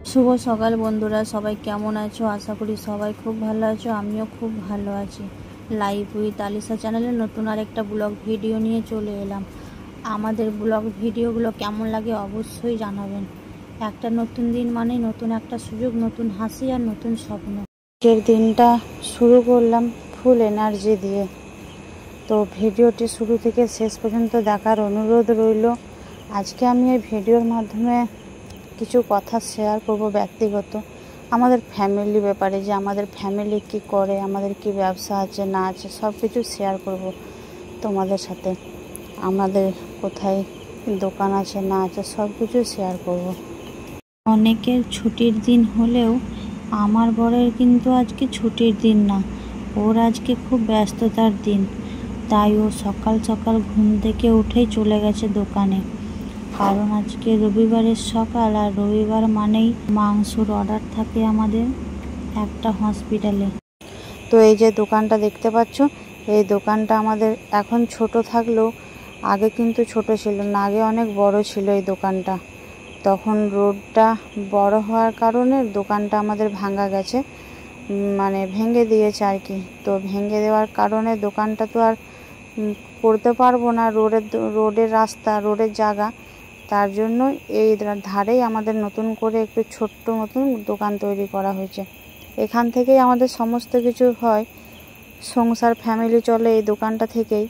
শুভ সকাল বন্ধুরা, সবাই কেমন আছো? আশা করি সবাই খুব ভালো আছো। আমিও খুব ভালো আছি। লাইভ উইথ আলিশা চ্যানেলে নতুন আরেকটা ব্লগ ভিডিও নিয়ে চলে এলাম। আমাদের ব্লগ ভিডিওগুলো কেমন লাগে অবশ্যই জানাবেন। একটা নতুন দিন মানে নতুন একটা সুযোগ, নতুন হাসি আর নতুন স্বপ্ন। আজকের দিনটা শুরু করলাম ফুল এনার্জি দিয়ে। তো ভিডিওটি শুরু থেকে শেষ পর্যন্ত দেখার অনুরোধ রইল। আজকে আমি এই ভিডিওর মাধ্যমে কিছু কথা শেয়ার করব ব্যক্তিগত, আমাদের ফ্যামিলি ব্যাপারে, যে আমাদের ফ্যামিলি কি করে, আমাদের কি ব্যবসা আছে না আছে, সব কিছু শেয়ার করব তোমাদের সাথে। আমাদের কোথায় দোকান আছে না আছে সব কিছু শেয়ার করব। অনেকের ছুটির দিন হলেও আমার বরের কিন্তু আজকে ছুটির দিন না, ওর আজকে খুব ব্যস্ততার দিন। তাই ও সকাল সকাল ঘুম থেকে উঠেই চলে গেছে দোকানে, কারণ আজকে রবিবারের সকাল, আর রবিবার মানেই মাংসর অর্ডার থাকে আমাদের একটা হসপিটালে। তো এই যে দোকানটা দেখতে পাচ্ছ, এই দোকানটা আমাদের এখন ছোট থাকলেও আগে কিন্তু ছোট ছিল না, আগে অনেক বড় ছিল এই দোকানটা। তখন রোডটা বড় হওয়ার কারণে দোকানটা আমাদের ভাঙা গেছে, মানে ভেঙে দিয়েছে আর কি। তো ভেঙে দেওয়ার কারণে দোকানটা তো আর করতে পারবো না, রোডের রাস্তা, রোডের জায়গা, তার জন্য এই ধারেই আমাদের নতুন করে একটু ছোট্ট মতন দোকান তৈরি করা হয়েছে। এখান থেকেই আমাদের সমস্ত কিছু হয়, সংসার ফ্যামিলি চলে এই দোকানটা থেকেই।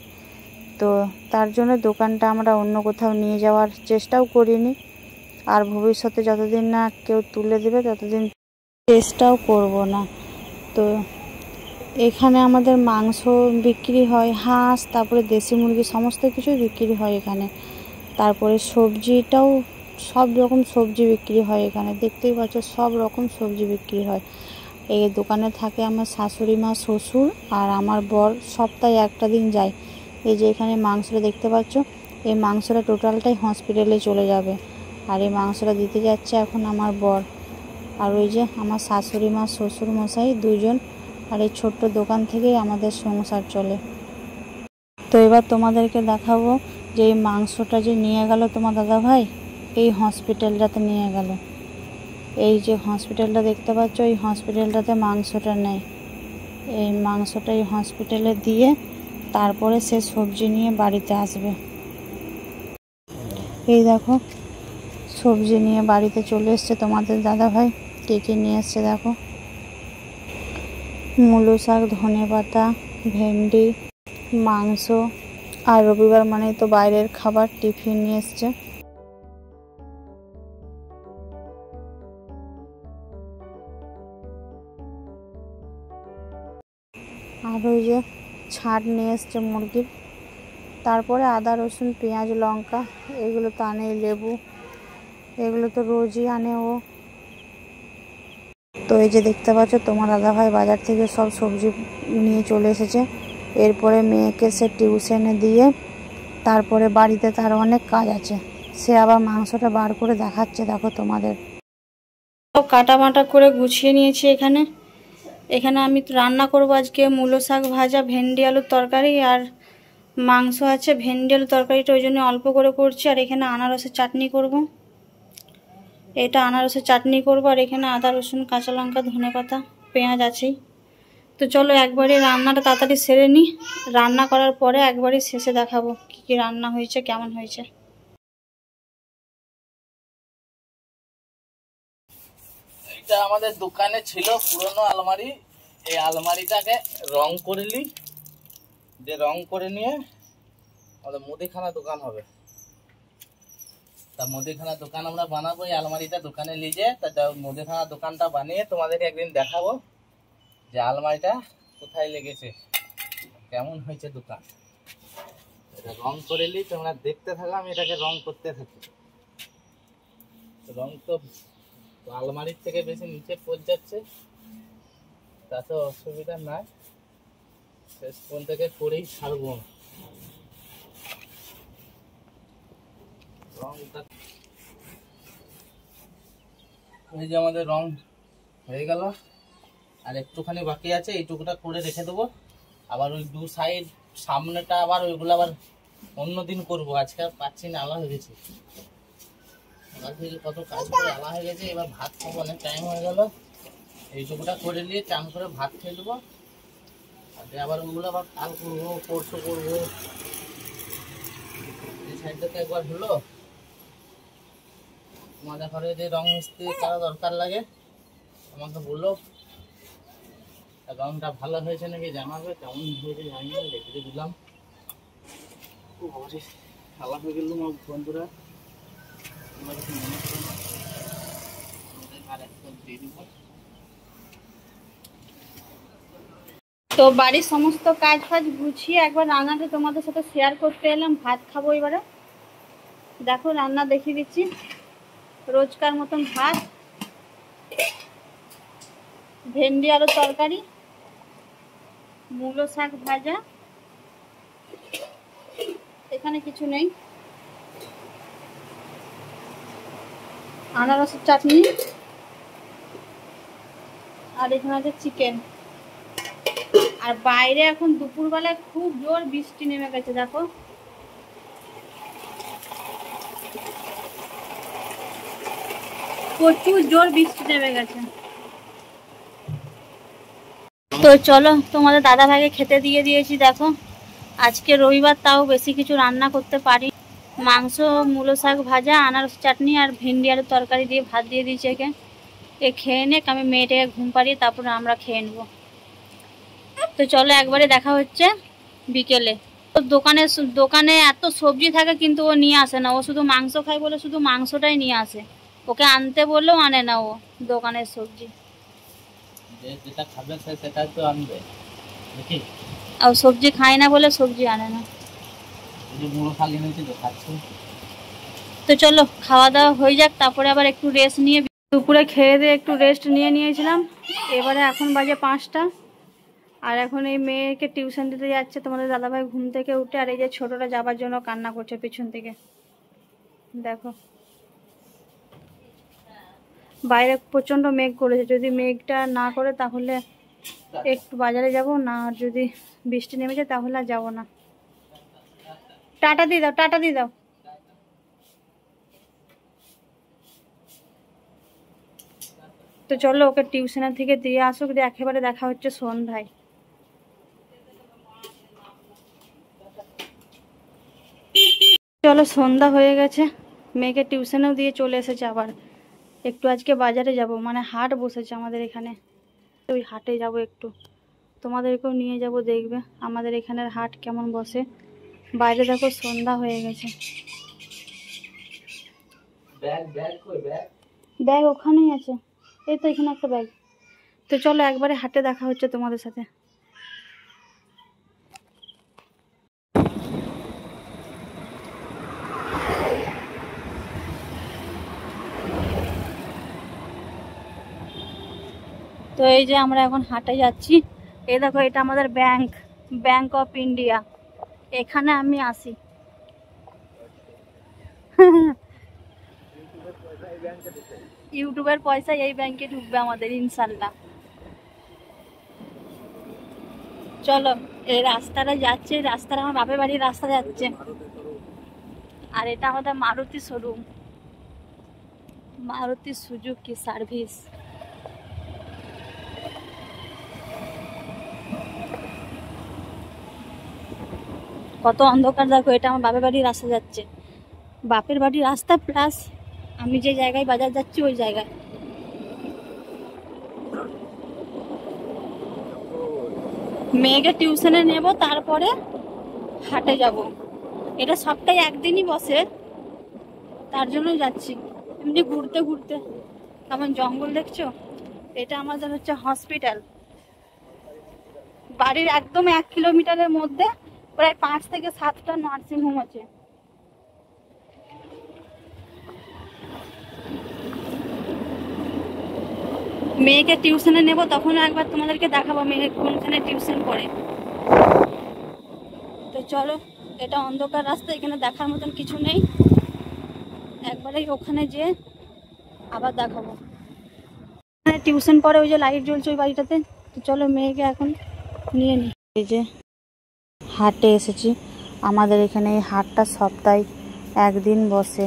তো তার জন্য দোকানটা আমরা অন্য কোথাও নিয়ে যাওয়ার চেষ্টাও করিনি, আর ভবিষ্যতে যতদিন না কেউ তুলে দেবে ততদিন চেষ্টাও করব না। তো এখানে আমাদের মাংস বিক্রি হয়, হাঁস, তারপরে দেশি মুরগি, সমস্ত কিছু বিক্রি হয় এখানে। তারপরে সবজিটাও, সব রকম সবজি বিক্রি হয় এখানে, দেখতেই পাচ্ছ সব রকম সবজি বিক্রি হয়। এই দোকানে থাকে আমার শাশুড়ি মা, শ্বশুর আর আমার বর। সপ্তাহে একটা দিন যায়। এই যে এখানে মাংসটা দেখতে পাচ্ছ, এই মাংসটা টোটালটাই হসপিটালে চলে যাবে, আর এই মাংসটা দিতে যাচ্ছে এখন আমার বর। আর ওই যে আমার শাশুড়ি মা, শ্বশুর মশাই দুজন, আর এই ছোট্ট দোকান থেকেই আমাদের সংসার চলে। তো এবার তোমাদেরকে দেখাবো যে এই মাংসটা যে নিয়ে গেল তোমার দাদা ভাই, এই হসপিটালটাতে নিয়ে গেল। এই যে হসপিটালটা দেখতে পাচ্ছ, এই হসপিটালটাতে মাংসটা নেয়। এই মাংসটা এই হসপিটালে দিয়ে তারপরে সে সবজি নিয়ে বাড়িতে আসবে। এই দেখো সবজি নিয়ে বাড়িতে চলে এসছে তোমাদের দাদা ভাই। কী কী নিয়ে এসছে দেখো, মূলো শাক, ধনেপাতা, ভেন্ডি, মাংস, আর রবিবার মানে তো বাইরের খাবার, টিফিন নিয়ে এসছে। আর ওই যে ছাট নিয়ে এসছে মুরগির। তারপরে আদা, রসুন, পেঁয়াজ, লঙ্কা, এগুলো তো আনে, লেবু, এগুলো তো রোজই আনে ও। তো এই যে দেখতে পাচ্ছ তোমার দাদা ভাই বাজার থেকে সব সবজি নিয়ে চলে এসেছে। এরপরে মেয়েকে সে টিউশনে দিয়ে তারপরে বাড়িতে তার অনেক কাজ আছে, সে আবার মাংসটা বার করে দেখাচ্ছে। দেখো তোমাদের সব কাটা বাটা করে গুছিয়ে নিয়েছি এখানে। এখানে আমি রান্না করব আজকে মূলো শাক ভাজা, ভেন্ডি আলুর তরকারি, আর মাংস আছে। ভেন্ডি আলুর তরকারিটা ওই জন্য অল্প করে করছি। আর এখানে আনারসের চাটনি করব, এটা আনারসের চাটনি করব। আর এখানে আদা, রসুন, কাঁচা লঙ্কা, ধনেপাতা, পেঁয়াজ আছেই। তো চলো একবারে রান্নাটা তাড়াতাড়ি সেরে নিই, রান্না করার পরে একবারে শেষে দেখাবো কী কী রান্না হয়েছে, কেমন হয়েছে। এটা আমাদের দোকানে ছিল পুরনো আলমারি। এই আলমারিটাকে রং করে নি, যে রং করে নিয়ে আমাদের মুদিখানা দোকান হবে। তা মুদিখানা দোকান আমরা বানাবো, এই আলমারিটা দোকানে নিয়ে যেয়ে তা মুদিখানা দোকানটা বানিয়ে তোমাদেরকে একদিন দেখাবো যে আলমারিটা কোথায় লেগেছে, কেমন হয়েছে দোকান। এটা রং করে নি, তোমরা দেখতে থাকো, আমি এটাকে রং করতে থাকি। রং তো আলমারির থেকে বেশি নিচে পড়ে যাচ্ছে, তাতে অসুবিধা নাই, শেষ কোণ থেকে করেই ছাড়বো। রংটা এই যে আমাদের রং হয়ে গেল, আর একটুখানি বাকি আছে, এইটুকুটা করে রেখে দেবো। আবার ওই দু সাইড সামনেটা আবার ওইগুলো আবার অন্য দিন করবো, আজকে আর পাচ্ছি না, আলাদা হয়ে গেছে। সকাল থেকে কত কাজ করে আলা হয়ে গেছে, এবার ভাত খাবো, অনেক টাইম হয়ে গেল। এইটুকুটা করে নিয়ে চান করে ভাত খেয়ে দেবো, আর আবার ওগুলো আবার কাল করবো, পরশু করবো। এই সাইডটাতে একবার হলো। তোমাদের ঘরে যদি রং মিস্ত্রি কারো দরকার লাগে আমাকে বললো, রংটা ভালো হয়েছে নাকি জানাবে, কেমন হয়েছে জানি না, রেখে দিলাম। খালা হয়ে গেল আমার বন্ধুরা, তো বাড়ির সমস্ত কাজ ফাজ গুছিয়ে একবার রান্নাটা তোমাদের সাথে শেয়ার করতে এলাম। ভাত খাবো এবারে। দেখো রান্না দেখিয়ে দিচ্ছি। রোজকার মতন ভাত, ভেন্ডি আলু তরকারি, মূলো শাক ভাজা, এখানে কিছু নেই, আনারসের চাটনি, আর এখানে আছে চিকেন। আর বাইরে এখন দুপুরবেলায় খুব জোর বৃষ্টি নেমে গেছে, দেখো। প্রচুর জোর বৃষ্টি নেমে গেছে। তো চলো, তোমাদের দাদা ভাইকে খেতে দিয়ে দিয়েছি। দেখো আজকে রবিবার, তাও বেশি কিছু রান্না করতে পারি। মাংস, মূলো শাক ভাজা, আনারস চাটনি আর ভেন্ডি আলুর তরকারি দিয়ে ভাত দিয়ে দিয়েছি একে। এ খেয়ে নে, আমি মেয়েটাকে ঘুম পাড়িয়ে তারপরে আমরা খেয়ে নেবো। তো চলো একবারে দেখা হচ্ছে বিকেলে। তো দোকানে এত সবজি থাকে কিন্তু ও নিয়ে আসে না। ও শুধু মাংস খায় বলে শুধু মাংসটাই নিয়ে আসে। ওকে আনতে বললেও আনে না ও দোকানের সবজি। যেটা খাবে সেটা তো আনবে, আর সবজি খায় না বলে সবজি আনে না। তো চলো খাওয়া দাওয়া হয়ে যাক, তারপরে আবার একটু রেস্ট নিয়ে, দুপুরে খেয়ে দিয়ে একটু রেস্ট নিয়েছিলাম। এবারে এখন বাজে 5টা, আর এখন এই মেয়েকে টিউশন দিতে যাচ্ছে তোমাদের দাদাভাই ঘুম থেকে উঠে। আর এই যে ছোটটা যাবার জন্য কান্না করছে পিছন থেকে, দেখো। বাইরে প্রচন্ড মেঘ করেছে, যদি মেঘটা না করে তাহলে একটু বাজারে যাব না, আর যদি বৃষ্টি নেমে যায় তাহলে আর যাবো না। টাটা দিয়ে দাও, টাটা দিয়ে দাও। তো চলো ওকে টিউশনের থেকে দিয়ে আসুক, দিয়ে একেবারে দেখা হচ্ছে সন্ধ্যায়। চলো সন্ধ্যা হয়ে গেছে, মেয়েকে টিউশনেও দিয়ে চলে এসেছে। আবার একটু আজকে বাজারে যাব, মানে হাট বসেছে আমাদের এখানে, ওই হাটে যাব একটু, তোমাদেরকেও নিয়ে যাব, দেখবে আমাদের এখানের হাট কেমন বসে। বাইরে দেখো সন্ধ্যা হয়ে গেছে। ব্যাগ ওখানেই আছে, এই তো এখানে একটা ব্যাগ। তো চলো একবারে হাটে দেখা হচ্ছে তোমাদের সাথে। তো এই যে আমরা এখন হাটে যাচ্ছি। এই দেখো এটা আমাদের ব্যাংক অফ ইন্ডিয়া, এখানে আমি আসি। ইউটিউবের পয়সা এই ব্যাংকে ঢুকবে আমাদের ইনশাল্লাহ। চলো এই রাস্তাটা যাচ্ছে, রাস্তাটা আমার বাপের বাড়ির রাস্তা যাচ্ছে। আর এটা আমাদের Maruti showroom, Maruti Suzuki service. কত অন্ধকার দেখো, এটা আমার বাপের বাড়ির রাস্তা যাচ্ছে। বাপের বাড়ির রাস্তা প্লাস আমি যে জায়গায় বাজার যাচ্ছি ওই জায়গায়। মেয়েকে টিউশনে নেব, তারপরে হাটে যাব। এটা সপ্তাহে একদিনই বসে, তার জন্যই যাচ্ছি। এমনি ঘুরতে ঘুরতে কেমন জঙ্গল দেখছো। এটা আমাদের হচ্ছে হসপিটাল, বাড়ির একদম 1 কিলোমিটারের মধ্যে প্রায় 5 থেকে 7টা নার্সিংহোম আছে। মেয়েকে টিউশনে নেব, তখন একবার তোমাদেরকে দেখাবো মেয়ে কোনখানে টিউশন পড়ে। তো চলো, এটা অন্ধকার রাস্তা, এখানে দেখার মতন কিছু নেই, একবারেই ওখানে যেয়ে আবার দেখাবো। টিউশন পড়ে, ওই যে লাইট জ্বলছে ওই বাড়িটাতে। তো চলো মেয়েকে এখন নিয়ে নিই। এই যে হাটে এসেছি, আমাদের এখানে এই হাটটা সপ্তাহে একদিন বসে।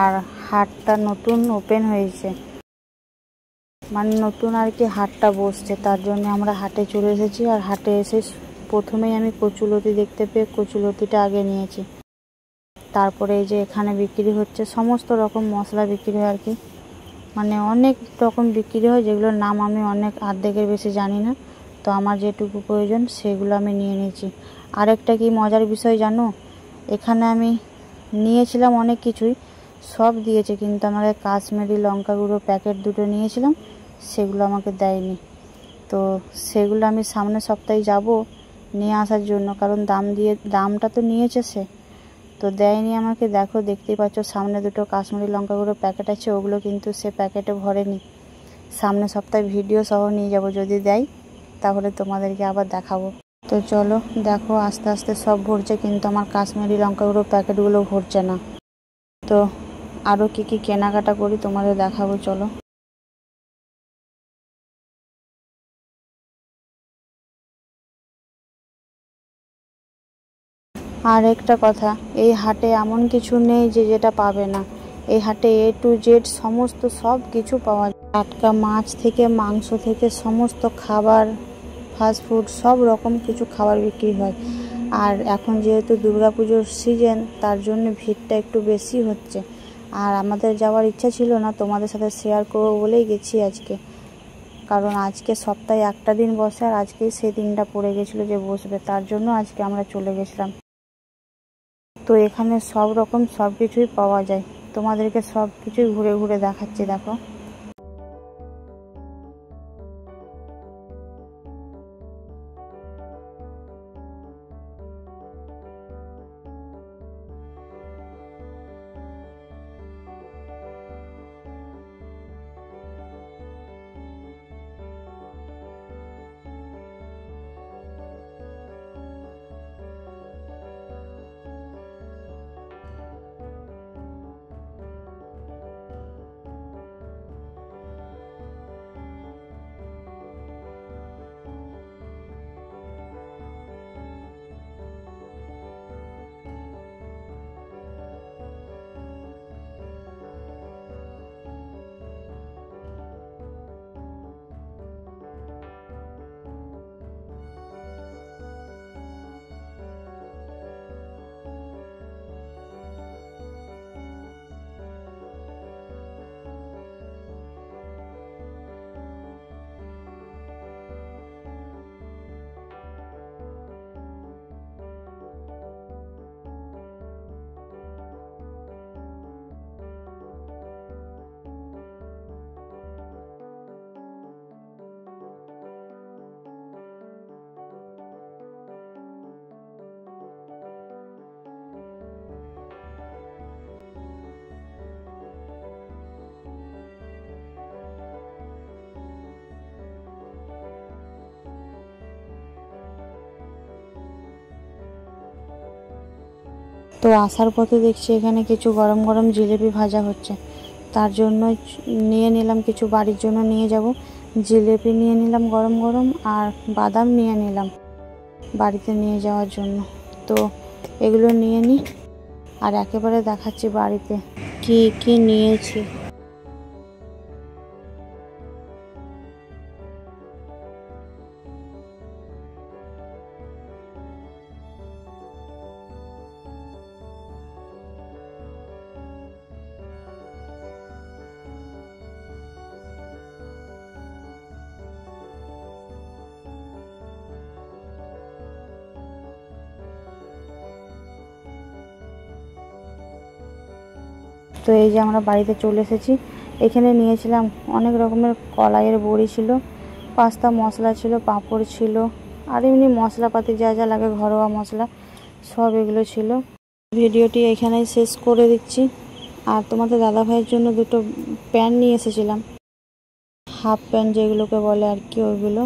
আর হাটটা নতুন ওপেন হয়েছে, মানে নতুন আর কি হাটটা বসছে, তার জন্য আমরা হাটে চলে এসেছি। আর হাটে এসে প্রথমেই আমি কচুলতি দেখতে পেয়ে কচুলতিটা আগে নিয়েছি। তারপরে এই যে এখানে বিক্রি হচ্ছে সমস্ত রকম মশলা বিক্রি হয় আর কি, মানে অনেক রকম বিক্রি হয়, যেগুলোর নাম আমি অর্ধেকের বেশি জানি না। তো আমার যেটুকু প্রয়োজন সেগুলো আমি নিয়ে নিয়েছি। আরেকটা কি মজার বিষয় জানো, এখানে আমি নিয়েছিলাম অনেক কিছুই, সব দিয়েছে, কিন্তু আমাকে কাশ্মীরি লঙ্কা গুঁড়ো প্যাকেট 2টো নিয়েছিলাম, সেগুলো আমাকে দেয়নি। তো সেগুলো আমি সামনের সপ্তাহে যাব নিয়ে আসার জন্য, কারণ দামটা তো নিয়েছে সে, তো দেয়নি আমাকে। দেখো, দেখতেই পাচ্ছ সামনে 2টো কাশ্মীরি লঙ্কা গুঁড়ো প্যাকেট আছে, ওগুলো কিন্তু সে প্যাকেটে ভরেনি। সামনের সপ্তাহে ভিডিও সহ নিয়ে যাব, যদি দেয় তাহলে তোমাদেরকে আবার দেখাবো। তো চলো দেখো, আস্তে আস্তে সব ভরছে, কিন্তু আমার কাশ্মীরি লঙ্কা গুঁড়ো প্যাকেটগুলো ভরছে না। তো আরও কী কী কেনাকাটা করি তোমাদের দেখাবো, চলো। আর একটা কথা, এই হাটে এমন কিছু নেই যে যেটা পাবে না। এই হাটে A to Z সমস্ত সব কিছু পাওয়া যায়, টাটকা মাছ থেকে মাংস থেকে সমস্ত খাবার, ফাস্টফুড, সব রকম কিছু খাবার বিক্রি হয়। আর এখন যেহেতু দুর্গাপুজোর সিজন, তার জন্য ভিড়টা একটু বেশি হচ্ছে। আর আমাদের যাওয়ার ইচ্ছা ছিল না, তোমাদের সাথে শেয়ার করবো বলেই গেছি আজকে, কারণ আজকে সপ্তাহে একটা দিন বসে, আর আজকেই সেই দিনটা পড়ে গেছিলো যে বসবে, তার জন্য আজকে আমরা চলে গেছিলাম। তো এখানে সব রকম সব কিছুই পাওয়া যায়, তোমাদেরকে সব কিছুই ঘুরে ঘুরে দেখাচ্ছি, দেখো। তো আসার পথে দেখছি এখানে কিছু গরম গরম জিলেপি ভাজা হচ্ছে, তার জন্য নিয়ে নিলাম কিছু, বাড়ির জন্য নিয়ে যাব। জিলেপি নিয়ে নিলাম গরম গরম, আর বাদাম নিয়ে নিলাম বাড়িতে নিয়ে যাওয়ার জন্য। তো এগুলো নিয়ে নিই, আর একেবারে দেখাচ্ছি বাড়িতে কি কি নিয়েছি। তো এই যে আমরা বাড়িতে চলে এসেছি। এখানে নিয়েছিলাম অনেক রকমের কলাইয়ের বড়ি ছিল, পাস্তা মশলা ছিল, পাঁপড় ছিল, আর এমনি মশলাপাতি যা যা লাগে ঘরোয়া মশলা সব এগুলো ছিল। ভিডিওটি এখানেই শেষ করে দিচ্ছি। আর তোমাদের দাদাভাইয়ের জন্য 2টো প্যান্ট নিয়ে এসেছিলাম, হাফ প্যান্ট যেগুলোকে বলে আর কি, ওইগুলো।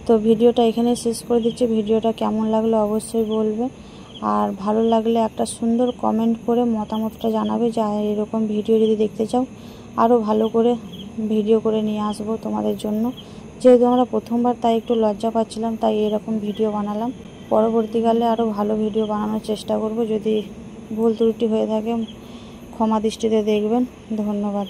তো ভিডিওটা এখানেই শেষ করে দিচ্ছি। ভিডিওটা কেমন লাগলো অবশ্যই বলবে, আর ভালো লাগলে একটা সুন্দর কমেন্ট করে মতামতটা জানাবে যে এরকম ভিডিও যদি দেখতে চাও আরও ভালো করে ভিডিও করে নিয়ে আসবো তোমাদের জন্য। যেহেতু আমরা প্রথমবার, তাই একটু লজ্জা পাচ্ছিলাম, তাই এরকম ভিডিও বানালাম। পরবর্তীকালে আরও ভালো ভিডিও বানানোর চেষ্টা করব, যদি ভুল ত্রুটি হয়ে থাকে ক্ষমা দৃষ্টিতে দেখবেন। ধন্যবাদ।